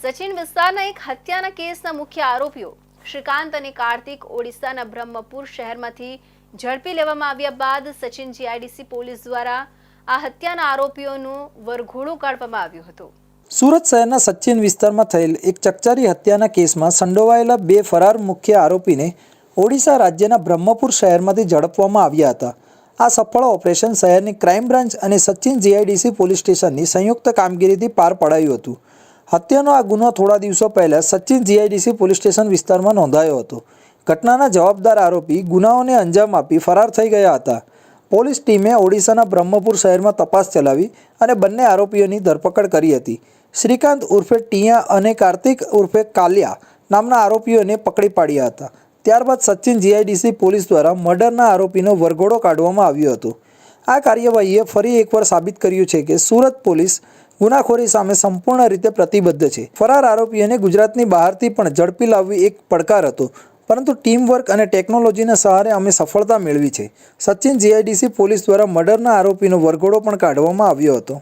સચિન વિસ્તારના એક હત્યાના કેસના મુખ્ય આરોપીઓ શ્રીકાંત અને કાર્તિક ઓડિશાના બ્રહ્મપુર શહેરમાંથી ઝડપી લેવામાં આવ્યા બાદ સચિન જીઆઈડીસી પોલીસ દ્વારા આ હત્યાના આરોપીઓનું વરઘોડું કાઢવામાં આવ્યું હતું। સુરત શહેરના સચિન વિસ્તારમાં થયેલ એક ચકચારી હત્યાના કેસમાં સંડોવાયેલા બે ફરાર મુખ્ય આરોપીને ઓડિશા રાજ્યના બ્રહ્મપુર શહેરમાંથી ઝડપવામાં આવ્યા હતા। આ સફળ ઓપરેશન શહેરની ક્રાઇમ બ્રાન્ચ અને સચિન જીઆઈડીસી પોલીસ સ્ટેશનની સંયુક્ત કામગીરીથી પાર પડાયું હતું। હત્યાનો આ ગુનો થોડા દિવસો પહેલા સચિન જીઆઈડીસી પોલીસ સ્ટેશન વિસ્તારમાં નોંધાયો હતો। ઘટનાના જવાબદાર આરોપી ગુનાઓને અંજામ આપી ફરાર થઈ ગયા હતા। પોલીસ ટીમે ઓડિશાના બ્રહ્મપુર શહેરમાં તપાસ ચલાવી અને બંને આરોપીઓની ધરપકડ કરી હતી। શ્રીકાંત ઉર્ફે ટિયા અને કાર્તિક ઉર્ફે કાલિયા નામના આરોપીઓને પકડી પાડ્યા હતા। ત્યારબાદ સચિન જીઆઈડીસી પોલીસ દ્વારા મર્ડરના આરોપીનો વરઘોડો કાઢવામાં આવ્યો હતો। આ કાર્યવાહીએ ફરી એકવાર સાબિત કર્યું છે કે સુરત પોલીસ ગુનાખોરી સામે સંપૂર્ણ રીતે પ્રતિબદ્ધ છે। ફરાર આરોપીઓને ગુજરાતની બહારથી પણ ઝડપી લાવવી એક પડકાર હતો, પરંતુ ટીમવર્ક અને ટેકનોલોજીના સહારે અમે સફળતા મેળવી છે। સચિન જીઆઈડીસી પોલીસ દ્વારા મર્ડરના આરોપીનો વરઘોડો પણ કાઢવામાં આવ્યો હતો।